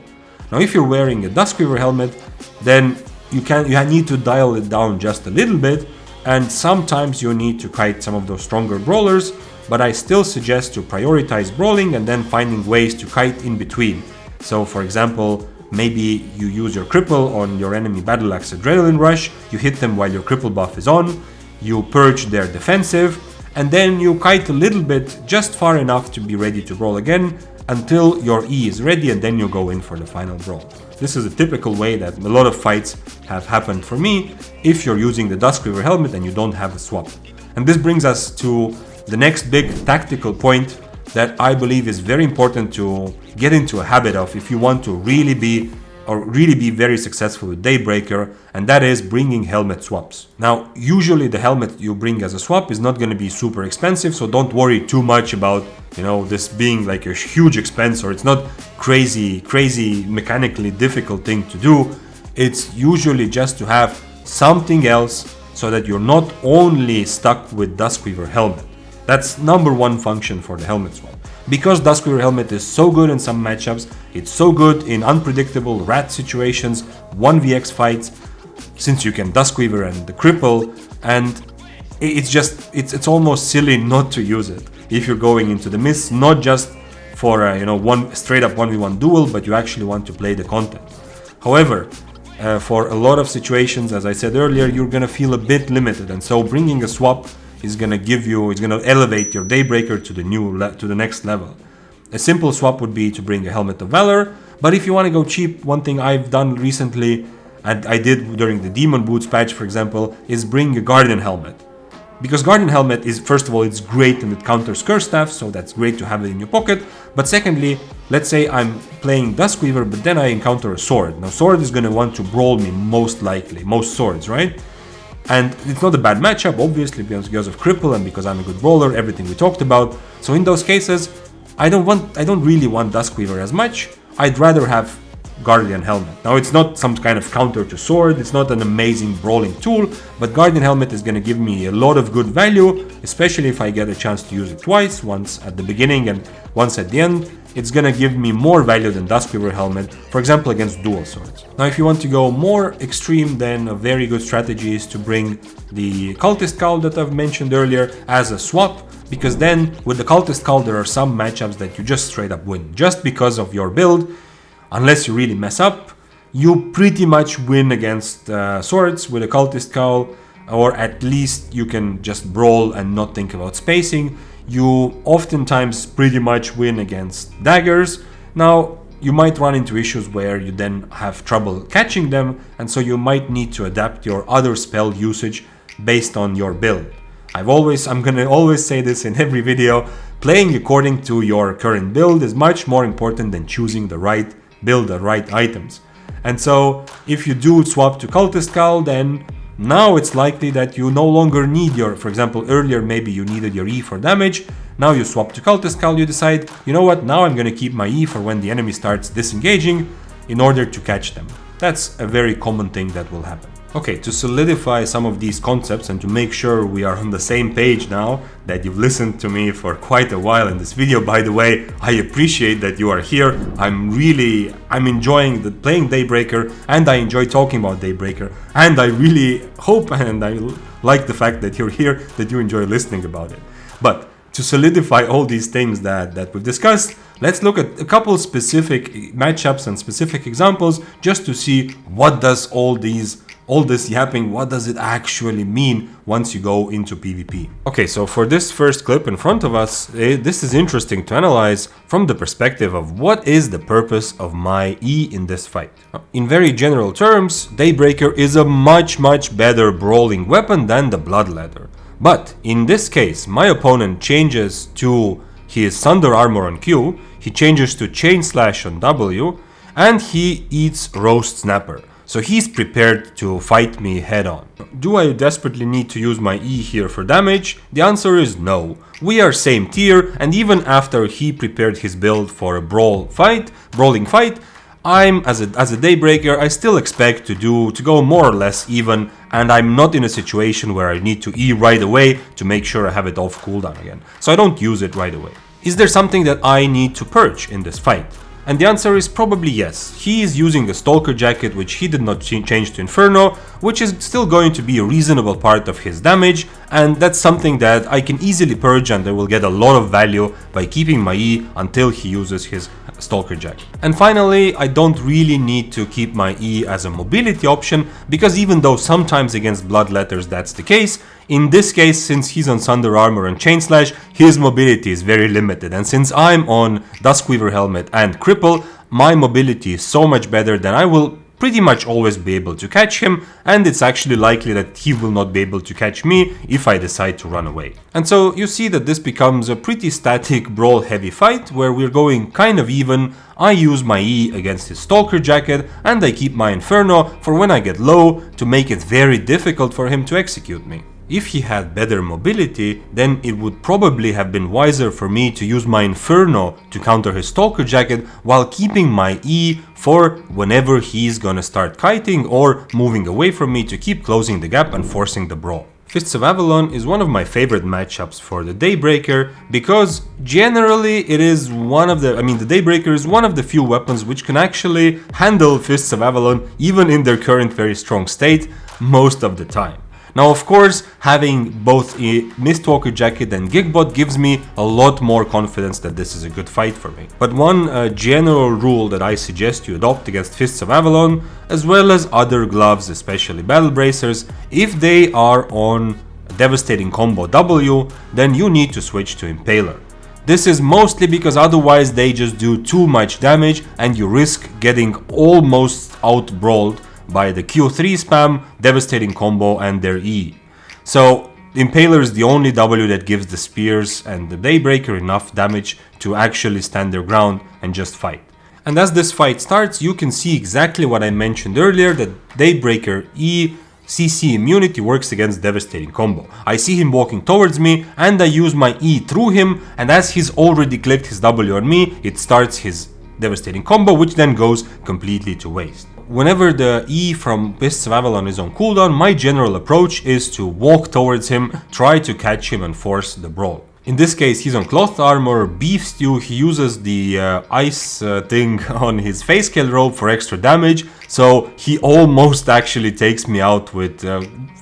Now if you're wearing a Duskweaver helmet, then you need to dial it down just a little bit, and sometimes you need to kite some of those stronger brawlers, but I still suggest to prioritize brawling and then finding ways to kite in between. So for example, maybe you use your cripple on your enemy Battle Axe Adrenaline Rush, you hit them while your cripple buff is on, you purge their defensive, and then you kite a little bit, just far enough to be ready to brawl again until your E is ready, and then you go in for the final brawl. This is a typical way that a lot of fights have happened for me if you're using the Duskweaver helmet and you don't have a swap. And this brings us to the next big tactical point that I believe is very important to get into a habit of if you want to really be very successful with Daybreaker, and that is bringing helmet swaps. Now, usually the helmet you bring as a swap is not going to be super expensive, so don't worry too much about, this being like a huge expense, or it's not crazy mechanically difficult thing to do. It's usually just to have something else so that you're not only stuck with Duskweaver helmet. That's number one function for the helmet swap. Because Duskweaver helmet is so good in some matchups, it's so good in unpredictable rat situations, 1vx fights, since you can Duskweaver and the cripple, and it's almost silly not to use it if you're going into the mists, not just for one straight up 1v1 duel, but you actually want to play the content. However, for a lot of situations, as I said earlier, you're gonna feel a bit limited, and so bringing a swap is gonna elevate your Daybreaker to the next level. A simple swap would be to bring a Helmet of Valor, but if you want to go cheap, one thing I've done recently, and I did during the Demon Boots patch, for example, is bring a Guardian Helmet. Because Guardian Helmet is, first of all, it's great and it counters Curse Staff, so that's great to have it in your pocket. But secondly, let's say I'm playing Duskweaver, but then I encounter a sword. Now, sword is going to want to brawl me most likely, most swords, right? And it's not a bad matchup, obviously, because of cripple and because I'm a good brawler, everything we talked about. So in those cases, I don't really want Duskweaver as much. I'd rather have Guardian Helmet. Now, it's not some kind of counter to sword, it's not an amazing brawling tool, but Guardian Helmet is going to give me a lot of good value, especially if I get a chance to use it twice, once at the beginning and once at the end. It's going to give me more value than Duskweaver Helmet, for example, against dual swords. Now, if you want to go more extreme, then a very good strategy is to bring the Cultist Cowl that I've mentioned earlier as a swap, because then with the Cultist Cowl there are some matchups that you just straight up win. Just because of your build, unless you really mess up, you pretty much win against swords with a Cultist Cowl, or at least you can just brawl and not think about spacing. You oftentimes pretty much win against daggers. Now, you might run into issues where you then have trouble catching them, and so you might need to adapt your other spell usage based on your build. I'm gonna always say this in every video, playing according to your current build is much more important than choosing the right build, the right items. And so if you do swap to Cultist Cowl, then now it's likely that you no longer need your, for example, earlier maybe you needed your E for damage, now you swap to Cultist Cowl, you decide, you know what, now I'm gonna keep my E for when the enemy starts disengaging in order to catch them. That's a very common thing that will happen. Okay, to solidify some of these concepts and to make sure we are on the same page now, that you've listened to me for quite a while in this video, by the way, I appreciate that you are here. I'm enjoying playing Daybreaker, and I enjoy talking about Daybreaker, and I really hope and I like the fact that you're here, that you enjoy listening about it. But to solidify all these things that we've discussed, let's look at a couple specific matchups and specific examples just to see what does all this yapping, what does it actually mean once you go into PvP. Okay, so for this first clip in front of us, this is interesting to analyze from the perspective of what is the purpose of my E in this fight. In very general terms, Daybreaker is a much better brawling weapon than the Bloodletter. But in this case, my opponent changes to his Thunder Armor on Q, he changes to Chain Slash on W, and he eats Roast Snapper. So he's prepared to fight me head on. Do I desperately need to use my E here for damage? The answer is no. We are same tier, and even after he prepared his build for a brawling fight, as a Daybreaker, I still expect to go more or less even, and I'm not in a situation where I need to E right away to make sure I have it off cooldown again. So I don't use it right away. Is there something that I need to purge in this fight? And the answer is probably yes. He is using a Stalker Jacket, which he did not change to Inferno, which is still going to be a reasonable part of his damage, and that's something that I can easily purge, and I will get a lot of value by keeping my E until he uses his Stalker Jacket. And finally, I don't really need to keep my E as a mobility option, because even though sometimes against Bloodletters that's the case, in this case, since he's on Thunder Armor and Chain Slash, his mobility is very limited, and since I'm on Duskweaver Helmet and Cripple, my mobility is so much better that I will pretty much always be able to catch him, and it's actually likely that he will not be able to catch me if I decide to run away. And so you see that this becomes a pretty static brawl heavy fight where we're going kind of even. I use my E against his Stalker Jacket, and I keep my Inferno for when I get low to make it very difficult for him to execute me. If he had better mobility, then it would probably have been wiser for me to use my Inferno to counter his Stalker Jacket while keeping my E for whenever he's gonna start kiting or moving away from me to keep closing the gap and forcing the brawl. Fists of Avalon is one of my favorite matchups for the Daybreaker because generally it is the Daybreaker is one of the few weapons which can actually handle Fists of Avalon even in their current very strong state most of the time. Now, of course, having both a Mistwalker jacket and Gigbot gives me a lot more confidence that this is a good fight for me. But one general rule that I suggest you adopt against Fists of Avalon, as well as other gloves, especially Battle Bracers, if they are on Devastating Combo W, then you need to switch to Impaler. This is mostly because otherwise they just do too much damage and you risk getting almost out-brawled by the Q3 spam, Devastating Combo and their E. So Impaler is the only W that gives the Spears and the Daybreaker enough damage to actually stand their ground and just fight. And as this fight starts, you can see exactly what I mentioned earlier, that Daybreaker E CC immunity works against Devastating Combo. I see him walking towards me and I use my E through him, and as he's already clicked his W on me, it starts his Devastating Combo, which then goes completely to waste. Whenever the E from Fists of Avalon is on cooldown, my general approach is to walk towards him, try to catch him and force the brawl. In this case, he's on Cloth Armor, Beef Stew, he uses the ice thing on his Face Scale Robe for extra damage, so he almost actually takes me out with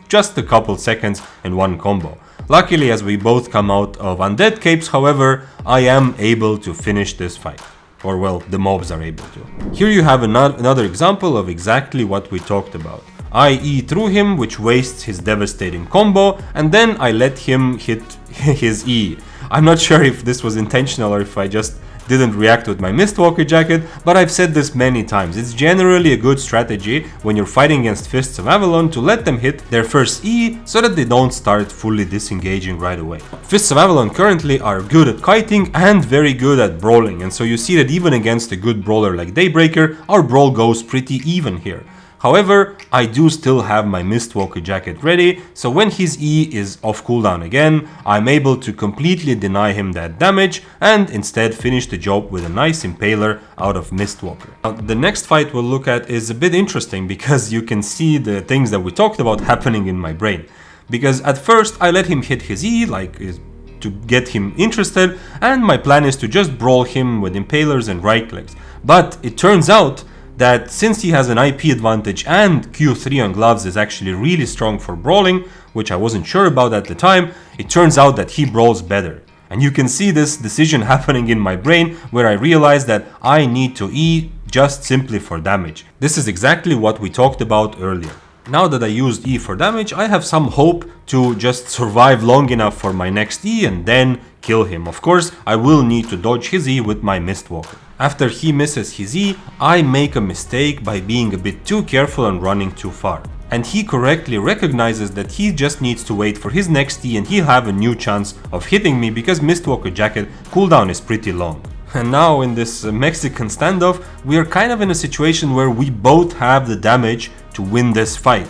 just a couple seconds in one combo. Luckily, as we both come out of Undead Capes, however, I am able to finish this fight. Or well, the mobs are able to. Here you have another example of exactly what we talked about. I E through him, which wastes his Devastating Combo, and then I let him hit his E. I'm not sure if this was intentional or if I just didn't react with my Mistwalker jacket, but I've said this many times. It's generally a good strategy when you're fighting against Fists of Avalon to let them hit their first E so that they don't start fully disengaging right away. Fists of Avalon currently are good at kiting and very good at brawling, and so you see that even against a good brawler like Daybreaker, our brawl goes pretty even here. However, I do still have my Mistwalker jacket ready, so when his E is off cooldown again, I'm able to completely deny him that damage and instead finish the job with a nice Impaler out of Mistwalker. Now, the next fight we'll look at is a bit interesting because you can see the things that we talked about happening in my brain. Because at first I let him hit his E, to get him interested, and my plan is to just brawl him with Impalers and right clicks. But it turns out that since he has an IP advantage and Q3 on gloves is actually really strong for brawling, which I wasn't sure about at the time, it turns out that he brawls better. And you can see this decision happening in my brain where I realize that I need to E just simply for damage. This is exactly what we talked about earlier. Now that I used E for damage, I have some hope to just survive long enough for my next E and then kill him. Of course, I will need to dodge his E with my Mistwalker. After he misses his E, I make a mistake by being a bit too careful and running too far. And he correctly recognizes that he just needs to wait for his next E and he'll have a new chance of hitting me because Mistwalker jacket cooldown is pretty long. And now in this Mexican standoff, we are kind of in a situation where we both have the damage to win this fight.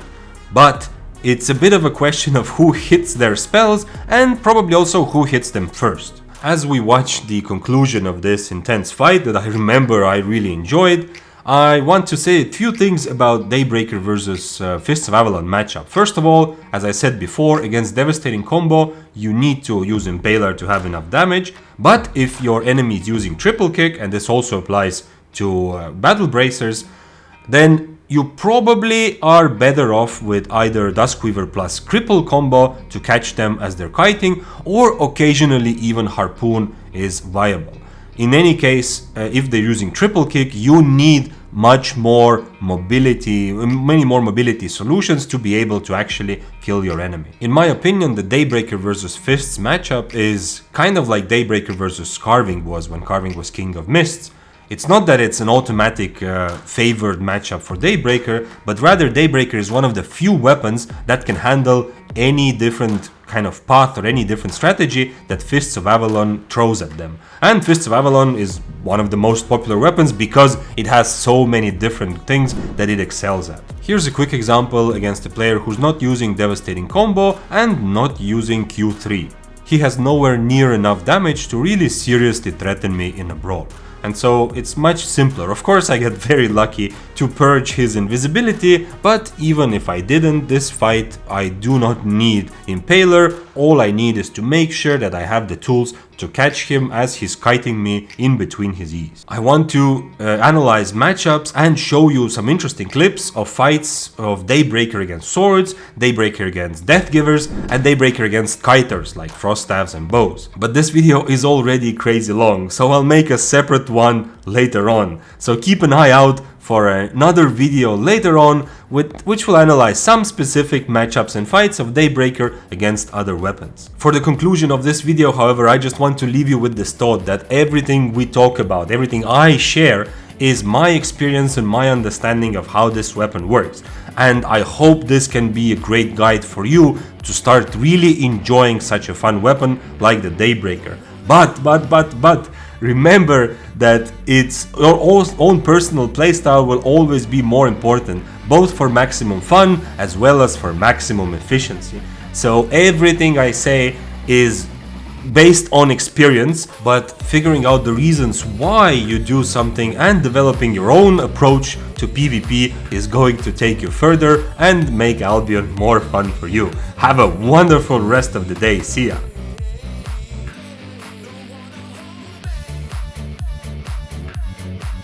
But it's a bit of a question of who hits their spells and probably also who hits them first. As we watch the conclusion of this intense fight that I remember I really enjoyed, I want to say a few things about Daybreaker versus Fists of Avalon matchup. First of all, as I said before, against Devastating Combo, you need to use Impaler to have enough damage, but if your enemy is using Triple Kick, and this also applies to Battle Bracers, then you probably are better off with either Duskweaver plus Cripple combo to catch them as they're kiting, or occasionally even Harpoon is viable. In any case, if they're using Triple Kick, you need many more mobility solutions to be able to actually kill your enemy. In my opinion, the Daybreaker versus Fists matchup is kind of like Daybreaker versus Carving was when Carving was King of Mists. It's not that it's an automatic favored matchup for Daybreaker, but rather Daybreaker is one of the few weapons that can handle any different kind of path or any different strategy that Fists of Avalon throws at them. And Fists of Avalon is one of the most popular weapons because it has so many different things that it excels at. Here's a quick example against a player who's not using Devastating Combo and not using Q3. He has nowhere near enough damage to really seriously threaten me in a brawl. And so it's much simpler. Of course, I get very lucky to purge his invisibility, but even if I didn't, this fight I do not need Impaler. All I need is to make sure that I have the tools to catch him as he's kiting me in between his E's. I want to analyze matchups and show you some interesting clips of fights of Daybreaker against swords, Daybreaker against Deathgivers, and Daybreaker against kiters like frost staves and bows. But this video is already crazy long, so I'll make a separate one later on. So keep an eye out for another video later on which will analyze some specific matchups and fights of Daybreaker against other weapons. For the conclusion of this video, however, I just want to leave you with this thought that everything we talk about, everything I share, is my experience and my understanding of how this weapon works. And I hope this can be a great guide for you to start really enjoying such a fun weapon like the Daybreaker. But remember that its your own personal playstyle will always be more important, both for maximum fun as well as for maximum efficiency. So everything I say is based on experience, but figuring out the reasons why you do something and developing your own approach to PvP is going to take you further and make Albion more fun for you. Have a wonderful rest of the day. See ya!